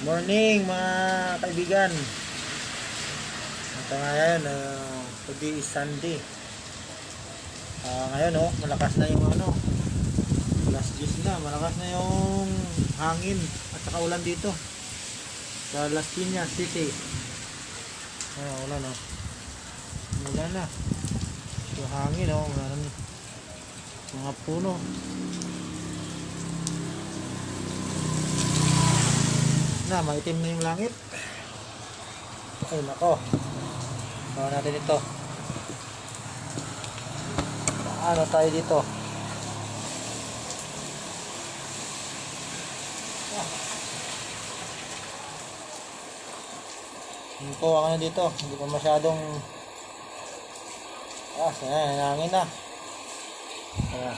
Morning mga kaibigan. Ito ngayon, today is Sunday. Ngayon malakas na yung alas 10 na, malakas na yung hangin at saka ulan dito sa Las Piñas City. Ulan ulan na. Yung hangin mga puno. Maitim na yung langit. Ay nako. Bawa natin ito. Ano tayo dito? Ito ako na dito. Hindi pa masyadong hangin na. Ayan.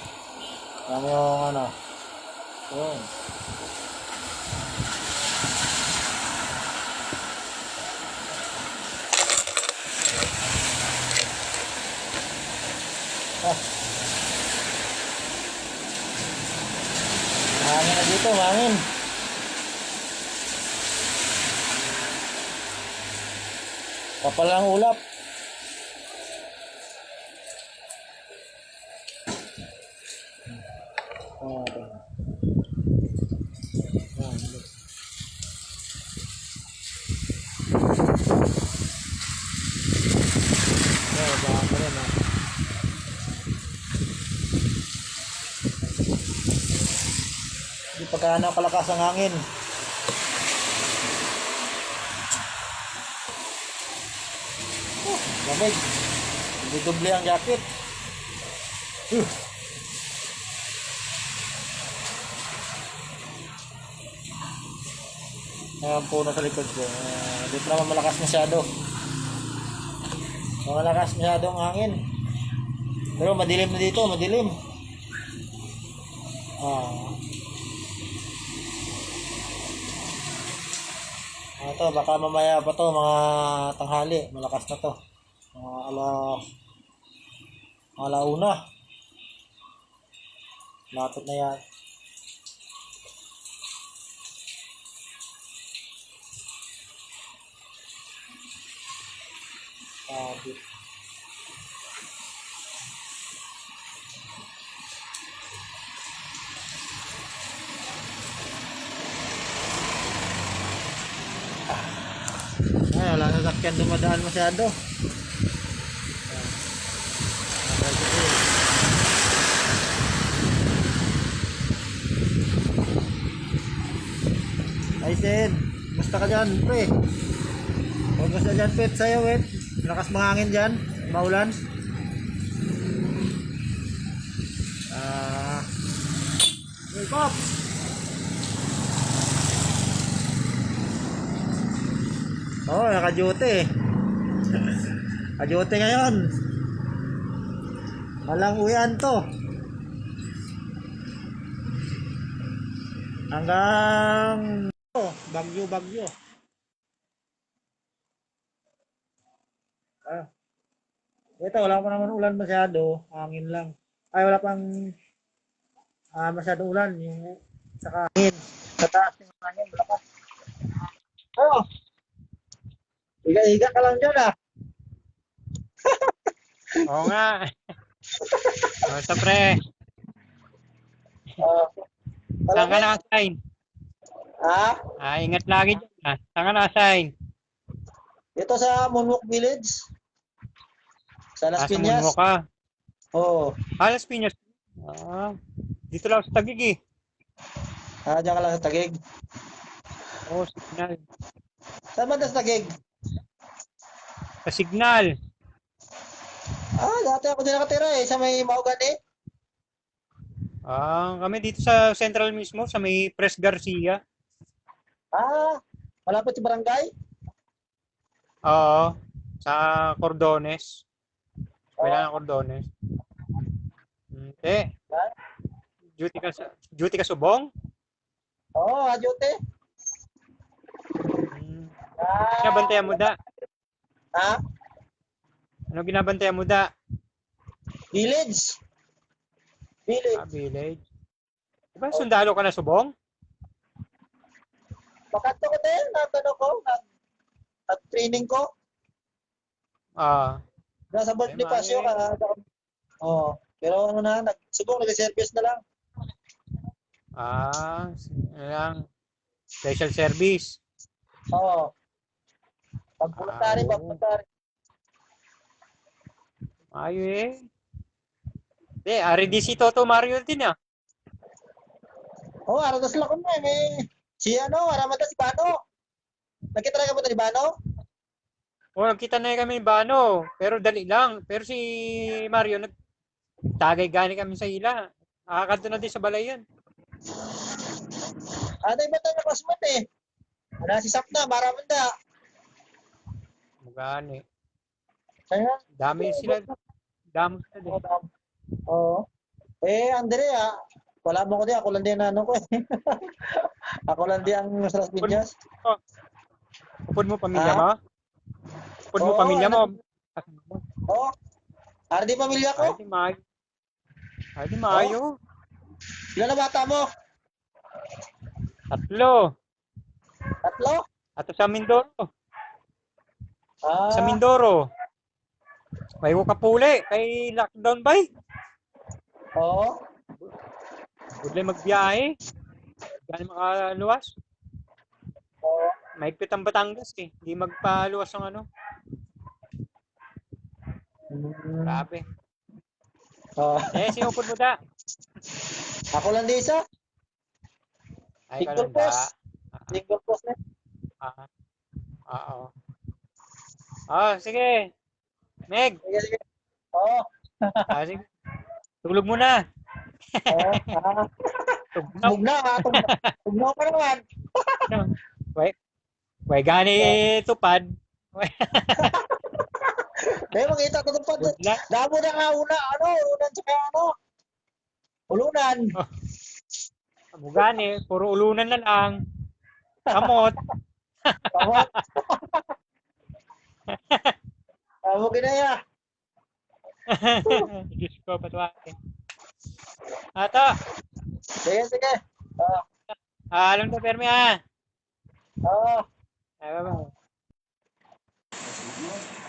Ayan yung Ayan. Hangin na dito, hangin. Kapal ang ulap. Hindi pa gaano kalakas ang hangin. Lamig. Hindi doble ang jacket. Ayan puno sa likod ko. Dito naman malakas masyado. Malakas masyado ang hangin. Pero madilim na dito, madilim. Ito, baka mamaya pa to, mga tanghali, malakas na to. Alauna. Lapit na yan. Wala na sakyan dumadaan masyado. Ay Sid, basta ka dyan pre. Huwag basta dyan pet sa'yo wet. Lakas mahangin dyan, maulan. Hey Pops, naka-duty. Naka-duty ngayon. Walang uwian to. Hanggang bagyo. Ito wala pa naman ulan masyado, hangin lang. Ay wala pang masyado ulan yung saka hangin. Sa taas ng hangin malakas. Higa-higa ka lang dyan Oo nga. Basta pre. Saan ka naka-sign? Ingat lagi dyan. Saan ka naka-sign? Ito sa Monwok Village. Sa Las Piñas. Sa Monwok ka? Oo. Las Piñas. Dito lang sa Taguig eh. Diyan ka lang sa Taguig. Oo, Signal. Saan ba sa Taguig? Sa Signal. Dati ako din nakatira sa may Mahogany. Kami dito sa Central mismo, sa may Pres Garcia. Malapit sa barangay? Oo, sa Cordones. Kailangan Cordones. Hindi. Duty ka subong? Oo, duty. Binabantayan mo da? Ha? Ano ginabantayan mo da? Village. Village. Village. Diba sundalo ka na subong? Bakanto ko din, nag-training ko. Ah, Nasa ay Bonifacio mali. ka. Oo. Pero ano na, subok nag-service na lang. Ah, lang special service. Oo. Pag Ah, voluntary, pag oo. voluntary. Ayo eh. Ari di si Toto Mario din ah. Oo, araw na sila ko na. May, si ano, aramata si Bano. Nakita na ka mo ni Bano? O, nagkita na kami ni Bano. Pero dali lang. Pero si Mario, nagtagay gani kami sa ila. Nakakanto na din sa balayan. Ano yung mata na pasmat eh. Ano si Sapna, maramanda. Mugani. Kaya, Dami sila. Dami sila din. oo. Eh, Andrea, wala mo ko di, ako lang din ano ko eh. Ako lang din ang Las Upod mo, Piñas. upod mo pamilya Ha? mo? Upod mo Oo, pamilya ano, mo? oo. Ardi pamilya ko? Ay, di maayo. Ay, di Oo. maayo. Ilan na bata mo? Tatlo. Tatlo? Ato sa Mindoro. Sa Ah, Mindoro. May kapuli. Kay lockdown ba eh? oo. Budlay magbiyahe. Gani makaluwas. Oo. Mahigpit ang Batangas eh. Hindi magpaluwas ng ano. Hmm. Grabe. Ah, Sinupod mo da. ako lang din isa. Ay, Single kalanda. post. Single post na. Ah, oo. Sige. Meg. Sige, sige. Oo. Sige. Tulog mo na. Oo. Tugnaw. Tugnaw ha. Tugnaw pa naman. Way, way gani tupad. Dahil makita ko itong pad. Budlat. Damo na nga una. Ano? Unan tsaka ano? Ulunan. Gani, puro ulunan na lang. Kamot. Kamot. Amo ginaya. Diyos ko, patwate. Ato, Sige, sige. Oo. alam to, Permi ah. Oo. Ay, bye-bye.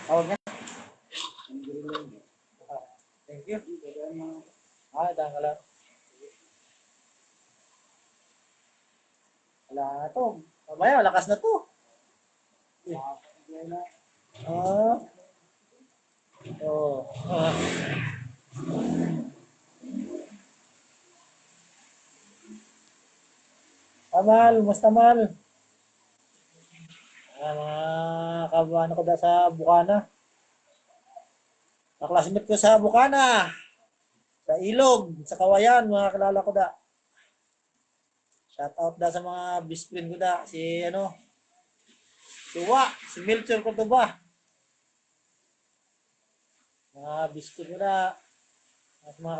Tawag na. Thank you. Dahil ka lang. Wala na to. Mamaya, malakas na to. Ah. Oh. Amal, musta mal? Mga kabuano ko da sa Bukana. Kaklasmate ko sa Bukana. Sa Ilog, sa Kawayan, mga kilala ko da. Shout out da sa mga best friend ko da. Si ano, si Wa, si Milcher ko to ba? Mga best friend ko da. At mga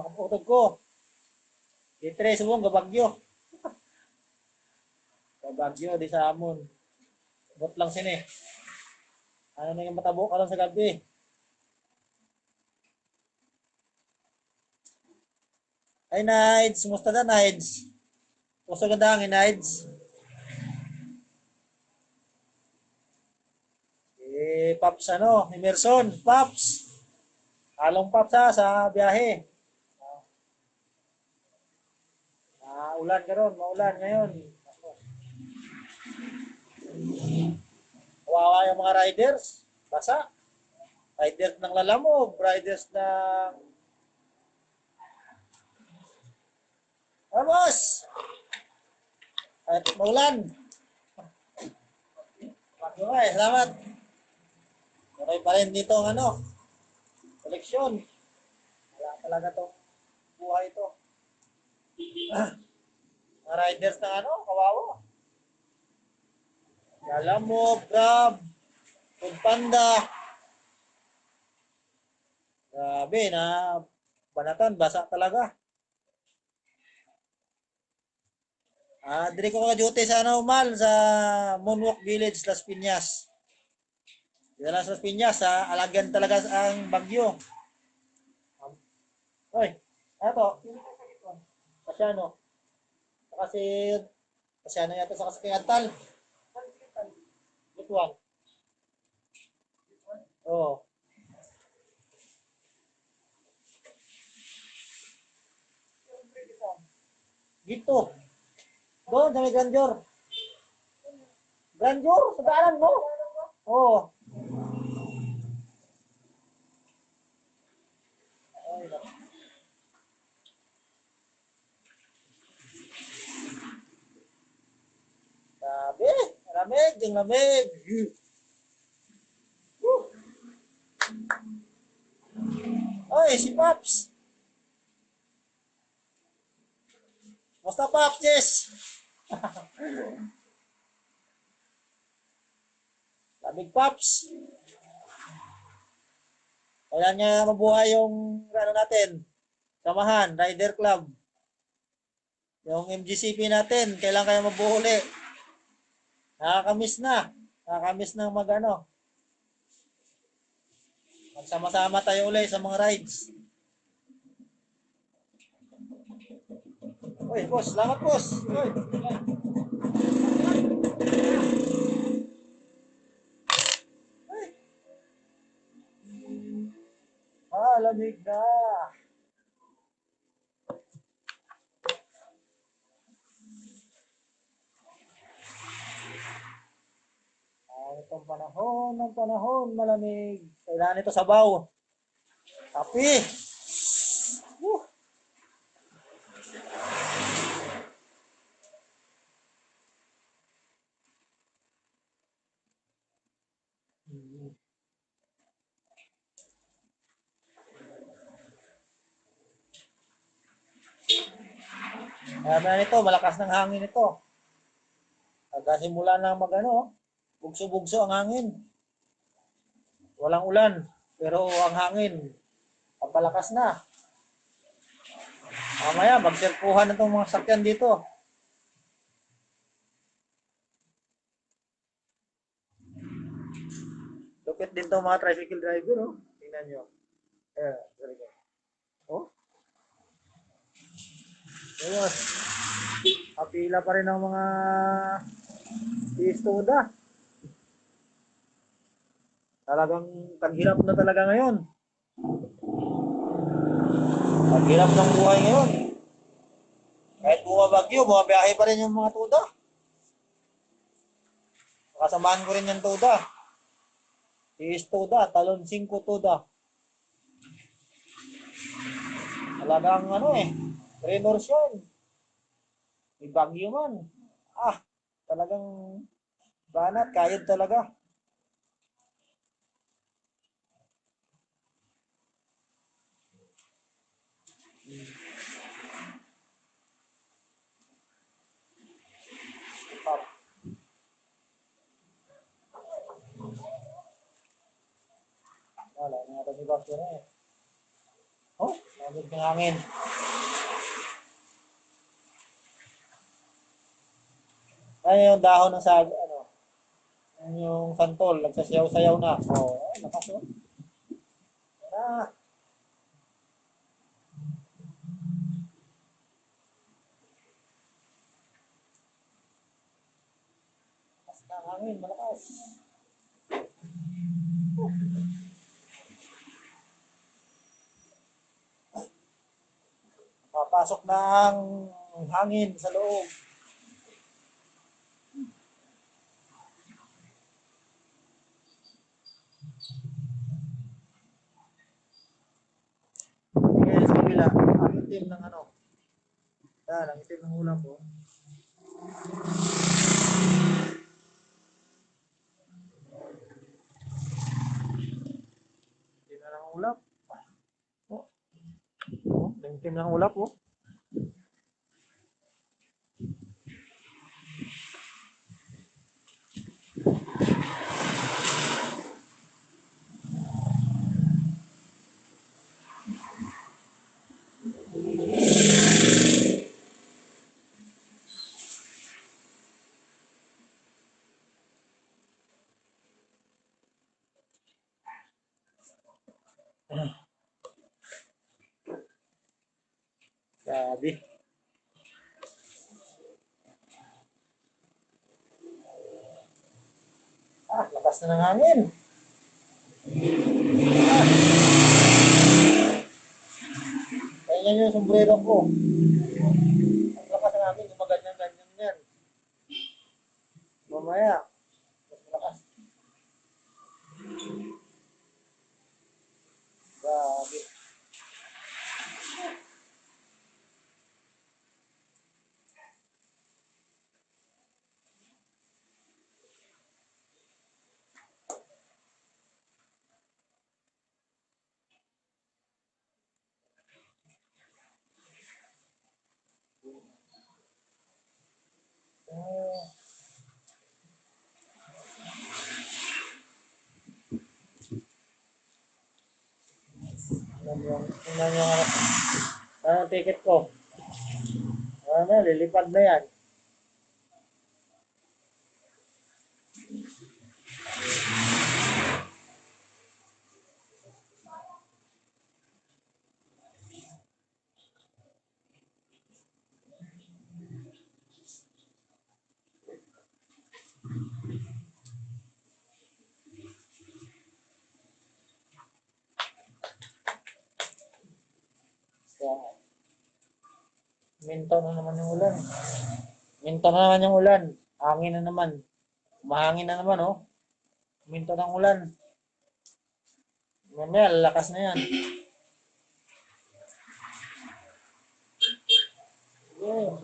kaputog ko. Si Tres Subong, Gabagyo. Gabagyo, di sa Amon. Bot lang sini. Ano na yung matabo ka lang sa gabi. Ay, Nides. Musta na, Nides? Gusto ganda ang Nides? Paps ano, Emerson, Paps. Halong Paps ha, sa biyahe. Ulan ka ron, maulan ngayon. Kawawa yung mga riders. Basa. Riders ng lalamog, riders ng... Vamos! At maulan. Okay, salamat. Okay pa rin dito ang ano, koleksyon. Wala talaga to. Buhay to. Mga riders ng ano, kawawa. Lalamog, Grab, Food Panda. Grabe na, banatan, basa talaga. Diri ko ka-duty sa ano, Mal, sa Moonwalk Village, Las Piñas. Dito lang sa Las Piñas, sa Alagan talaga ang bagyo. Oy, ano to? Kasi ano? Kasi Kasi ano yata sa kasakyan, tal? Which one? Oo. Dito. Doon, sa may grandeur. Grandeur? Sa daanan mo? Oo. Ay, sabi, lamig, yung lamig. Oy, si Pops. Basta Pops, yes. Lamig Pops. Kaya niya mabuhay yung ano natin, samahan, Rider Club. Yung MGCP natin, kailan kaya mabuhuli? Nakakamiss na. Nakakamiss na mag-ano. Magsama-sama tayo ulit sa mga rides. Uy, boss. Salamat, boss. Uy. Lamig na. Itong panahon, malamig. Kailangan ito sabaw. Kapi. Woo. Ayan ito, malakas ng hangin ito. Simula na magano, bugso-bugso ang hangin. Walang ulan, pero ang hangin, papalakas na. Mamaya, magsirkuhan na itong mga sakyan dito. Lupit din itong mga tricycle driver, oh. Tingnan nyo. Very good. Oh, ayos. Kapila pa rin ang mga istuda. Talagang taghirap na talaga ngayon. Taghirap ng buhay ngayon. Kahit bumabagyo, bumabiyahe pa rin yung mga tuda. Kasamahan ko rin yung tuda. Tuda, talon 5 tuda. Talagang ano trainers yun. May bagyo man. Talagang banat, kayod talaga. Wala, natin yung bagyo na eh. Oh, lamig ng hangin. Ay, yung dahon ng sabi, yung santol, nagsasayaw-sayaw na. Lakas oh. Ah, lakas ng hangin, malakas. Papasok na ang hangin sa loob. Kaya sa kabila, ang itim ng ano. Ang itim ng ulam po. Itim na ng ulap. Itim ng ulap po. Grabe. Lakas na ng hangin. Ayan yung sombrero ko. Ang lakas ng hangin, gumaganyan-ganyan yan. Mamaya, mas malakas. Grabe. Tingnan yung ticket ko. Ano, lilipad na yan. So, minto na naman yung ulan. Minto na naman yung ulan. Hangin na naman. Mahangin na naman, oh. Minto ng ulan. Mamaya, lalakas na yan. Yeah.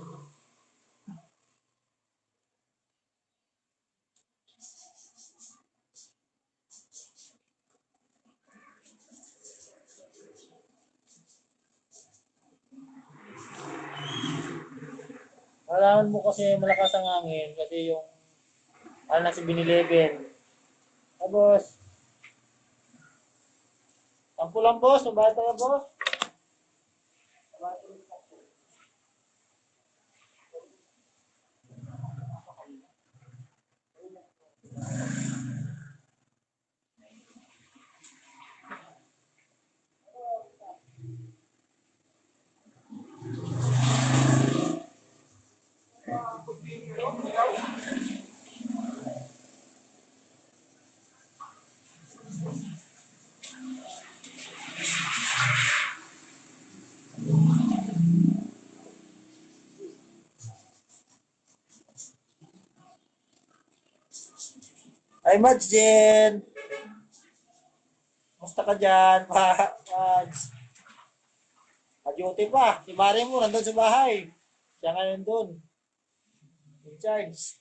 Malaman mo kasi malakas ang hangin kasi yung na si Binileven. Boss. Tampo lang, boss. Mabayad tayo, boss. Ay, Mads, Jen. Musta ka dyan, Mads? Pa-duty pa. Si Mari mo, nandun sa bahay. Siya ngayon dun. In charge.